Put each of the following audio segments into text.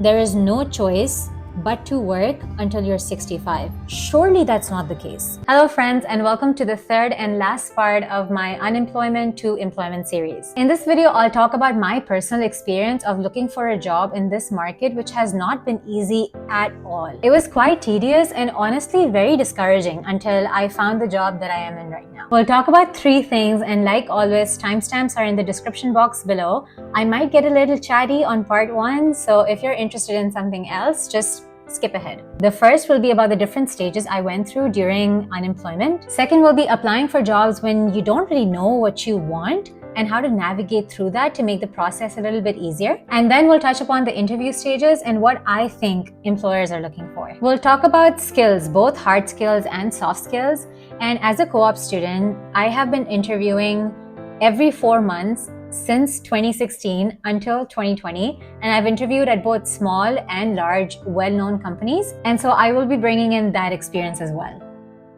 there is no choice but to work until you're 65. Surely that's not the case. Hello friends, and welcome to the third and last part of my unemployment to employment series. In this video, I'll talk about my personal experience of looking for a job in this market, which has not been easy at all. It was quite tedious and honestly very discouraging until I found the job that I am in right now. We'll talk about three things, and like always, timestamps are in the description box below. I might get a little chatty on part 1, so if you're interested in something else, just skip ahead. The first will be about the different stages I went through during unemployment. Second will be applying for jobs when you don't really know what you want and how to navigate through that to make the process a little bit easier. And then we'll touch upon the interview stages and what I think employers are looking for. We'll talk about skills, both hard skills and soft skills. And as a co-op student, I have been interviewing every 4 months since 2016 until 2020, and I've interviewed at both small and large well-known companies, and so I will be bringing in that experience as well.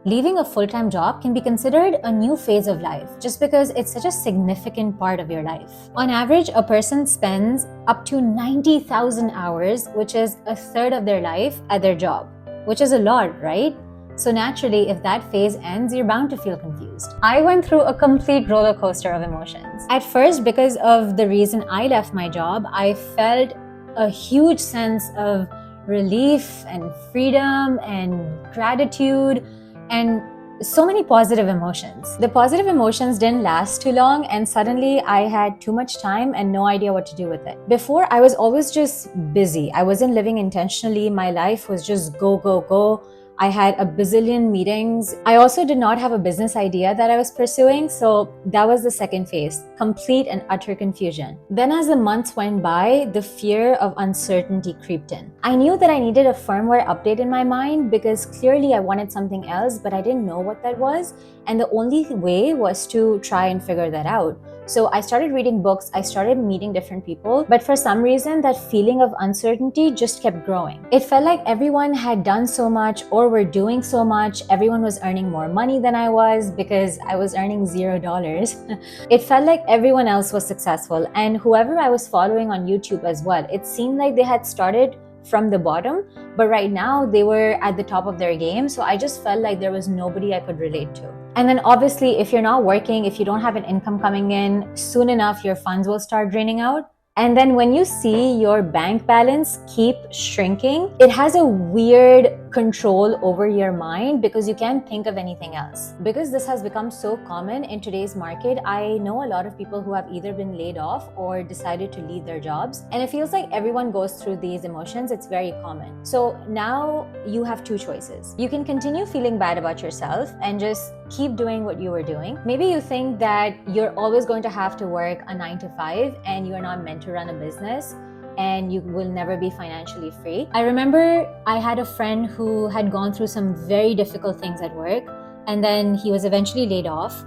Leaving a full-time job can be considered a new phase of life just because it's such a significant part of your life. On average, a person spends up to 90,000 hours, which is a third of their life, at their job, which is a lot, right? So naturally, if that phase ends, you're bound to feel confused. I went through a complete roller coaster of emotions. At first, because of the reason I left my job, I felt a huge sense of relief and freedom and gratitude and so many positive emotions. The positive emotions didn't last too long, and suddenly I had too much time and no idea what to do with it. Before, I was always just busy. I wasn't living intentionally. My life was just go, go, go. I had a bazillion meetings. I also did not have a business idea that I was pursuing, so that was the second phase, complete and utter confusion. Then as the months went by, the fear of uncertainty creeped in. I knew that I needed a firmware update in my mind because clearly I wanted something else, but I didn't know what that was, and the only way was to try and figure that out. So I started reading books, I started meeting different people, but for some reason that feeling of uncertainty just kept growing. It felt like everyone had done so much or were doing so much. Everyone was earning more money than I was because I was earning $0. It felt like everyone else was successful, and whoever I was following on YouTube as well, it seemed like they had started from the bottom, but right now they were at the top of their game. So I just felt like there was nobody I could relate to. And then obviously, if you're not working, if you don't have an income coming in, soon enough your funds will start draining out. And then when you see your bank balance keep shrinking, it has a weird control over your mind because you can't think of anything else. Because this has become so common in today's market, I know a lot of people who have either been laid off or decided to leave their jobs. And it feels like everyone goes through these emotions. It's very common. So now you have two choices. You can continue feeling bad about yourself and just keep doing what you were doing. Maybe you think that you're always going to have to work a 9 to 5 and you're not meant to run a business and you will never be financially free. I remember I had a friend who had gone through some very difficult things at work, and then he was eventually laid off,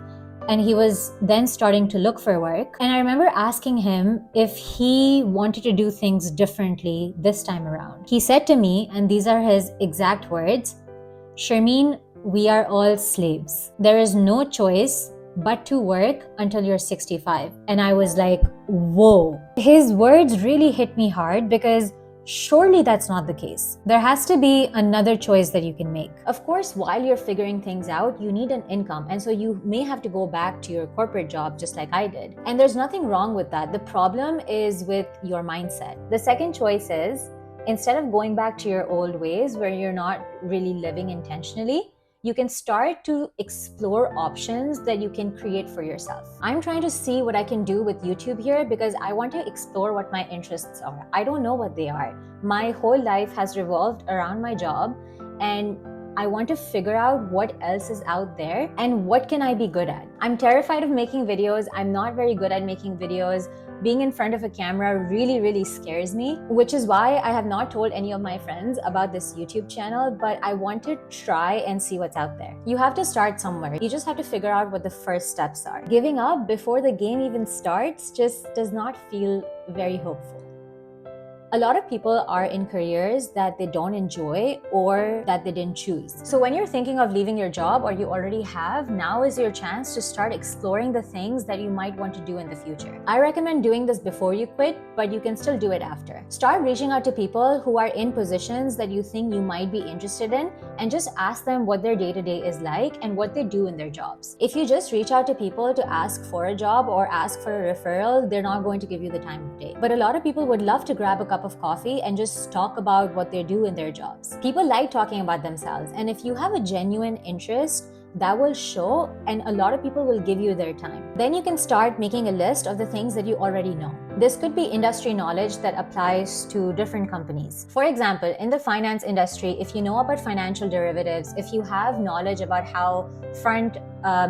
and he was then starting to look for work. And I remember asking him if he wanted to do things differently this time around. He said to me, and these are his exact words, "Sharmeen, we are all slaves. There is no choice but to work until you're 65. And I was like, whoa. His words really hit me hard because surely that's not the case. There has to be another choice that you can make. Of course, while you're figuring things out, you need an income. And so you may have to go back to your corporate job just like I did. And there's nothing wrong with that. The problem is with your mindset. The second choice is, instead of going back to your old ways where you're not really living intentionally, you can start to explore options that you can create for yourself. I'm trying to see what I can do with YouTube here because I want to explore what my interests are. I don't know what they are. My whole life has revolved around my job, and I want to figure out what else is out there and what can I be good at. I'm terrified of making videos. I'm not very good at making videos. Being in front of a camera really scares me, which is why I have not told any of my friends about this YouTube channel, but I want to try and see what's out there. You have to start somewhere. You just have to figure out what the first steps are. Giving up before the game even starts just does not feel very hopeful. A lot of people are in careers that they don't enjoy or that they didn't choose. So when you're thinking of leaving your job or you already have, now is your chance to start exploring the things that you might want to do in the future. I recommend doing this before you quit, but you can still do it after. Start reaching out to people who are in positions that you think you might be interested in and just ask them what their day-to-day is like and what they do in their jobs. If you just reach out to people to ask for a job or ask for a referral, they're not going to give you the time of day. But a lot of people would love to grab a cup of coffee and just talk about what they do in their jobs. People like talking about themselves, and if you have a genuine interest, that will show, and a lot of people will give you their time. Then you can start making a list of the things that you already know. This could be industry knowledge that applies to different companies. For example, in the finance industry, if you know about financial derivatives, if you have knowledge about how front,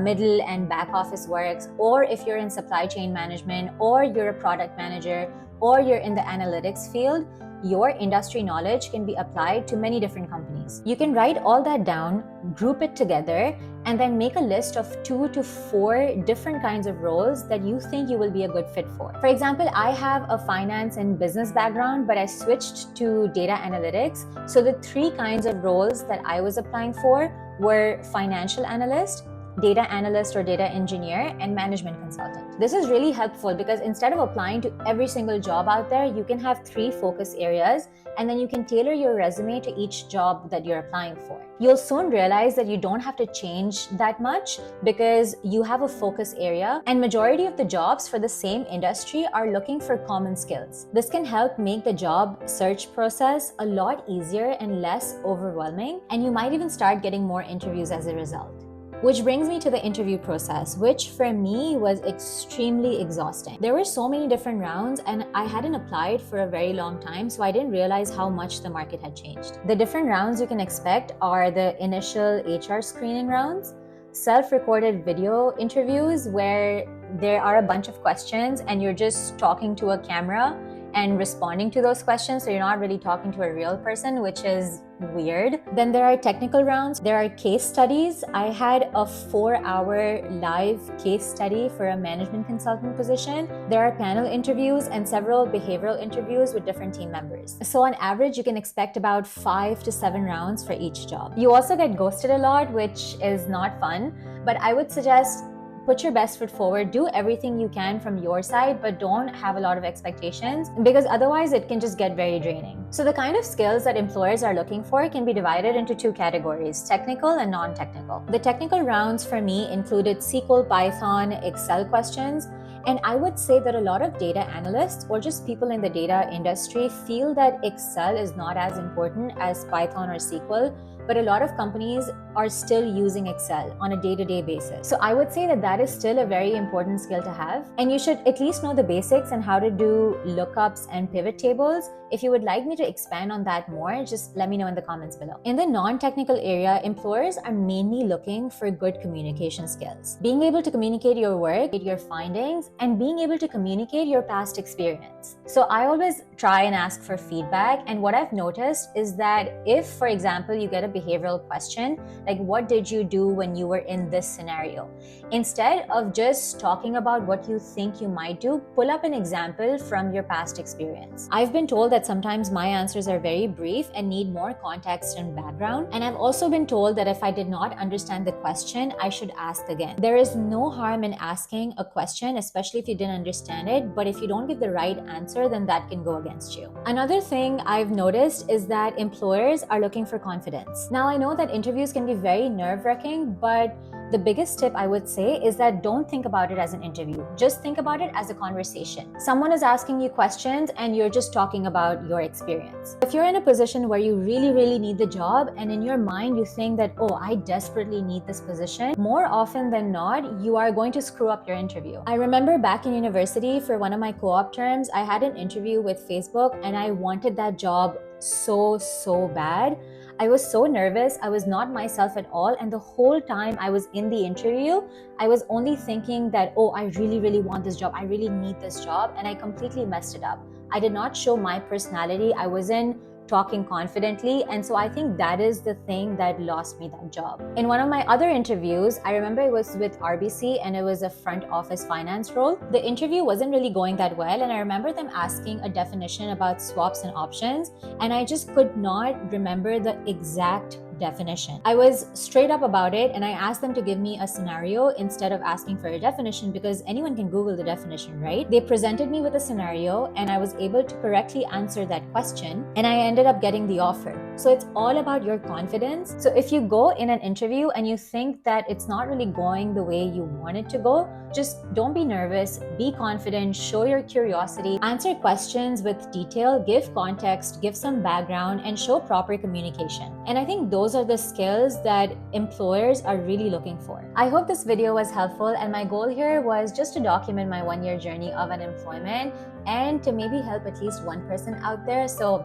middle, and back office works, or if you're in supply chain management, or you're a product manager, or you're in the analytics field, your industry knowledge can be applied to many different companies. You can write all that down, group it together, and then make a list of 2 to 4 different kinds of roles that you think you will be a good fit for. For example, I have a finance and business background, but I switched to data analytics. So the 3 kinds of roles that I was applying for were financial analyst, data analyst or data engineer, and management consultant. This is really helpful because instead of applying to every single job out there, you can have 3 focus areas, and then you can tailor your resume to each job that you're applying for. You'll soon realize that you don't have to change that much because you have a focus area, and majority of the jobs for the same industry are looking for common skills. This can help make the job search process a lot easier and less overwhelming, and you might even start getting more interviews as a result. Which brings me to the interview process, which for me was extremely exhausting. There were so many different rounds, and I hadn't applied for a very long time, so I didn't realize how much the market had changed. The different rounds you can expect are the initial HR screening rounds, self-recorded video interviews where there are a bunch of questions and you're just talking to a camera and responding to those questions, so you're not really talking to a real person, which is weird. Then there are technical rounds. There are case studies. I had a 4-hour live case study for a management consultant position. There are panel interviews and several behavioral interviews with different team members. So on average, you can expect about 5 to 7 rounds for each job. You also get ghosted a lot, which is not fun, but I would suggest put your best foot forward, do everything you can from your side, but don't have a lot of expectations because otherwise it can just get very draining. So the kind of skills that employers are looking for can be divided into 2 categories, technical and non-technical. The technical rounds for me included SQL, Python, Excel questions, and I would say that a lot of data analysts or just people in the data industry feel that Excel is not as important as Python or SQL, but a lot of companies are still using Excel on a day-to-day basis. So I would say that that is still a very important skill to have, and you should at least know the basics and how to do lookups and pivot tables. If you would like me to expand on that more, just let me know in the comments below. In the non-technical area, employers are mainly looking for good communication skills. Being able to communicate your work, your findings, and being able to communicate your past experience. So I always try and ask for feedback, and what I've noticed is that if, for example, you get a behavioral question, like what did you do when you were in this scenario? Instead of just talking about what you think you might do, pull up an example from your past experience. I've been told that sometimes my answers are very brief and need more context and background, and I've also been told that if I did not understand the question, I should ask again. There is no harm in asking a question, especially if you didn't understand it, but if you don't give the right answer, then that can go against you. Another thing I've noticed is that employers are looking for confidence. Now, I know that interviews can be very nerve-wracking, but the biggest tip I would say is that don't think about it as an interview. Just think about it as a conversation. Someone is asking you questions and you're just talking about your experience. If you're in a position where you really need the job and in your mind you think that, oh, I desperately need this position, more often than not, you are going to screw up your interview. I remember back in university for one of my co-op terms, I had an interview with Facebook and I wanted that job so bad. I was so nervous. I was not myself at all. And the whole time I was in the interview, I was only thinking that, oh, I really want this job. I really need this job. And I completely messed it up. I did not show my personality. I wasn't talking confidently. And so I think that is the thing that lost me that job. In one of my other interviews, I remember it was with RBC and it was a front office finance role. The interview wasn't really going that well, and I remember them asking a definition about swaps and options, and I just could not remember the exact definition. I was straight up about it, and I asked them to give me a scenario instead of asking for a definition, because anyone can Google the definition, right? They presented me with a scenario and I was able to correctly answer that question, and I ended up getting the offer. So it's all about your confidence. So if you go in an interview and you think that it's not really going the way you want it to go, just don't be nervous, be confident, show your curiosity, answer questions with detail, give context, give some background, and show proper communication. And I think those are the skills that employers are really looking for. I hope this video was helpful, and my goal here was just to document my 1-year journey of unemployment and to maybe help at least one person out there. So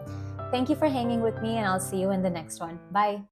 thank you for hanging with me, and I'll see you in the next one. Bye.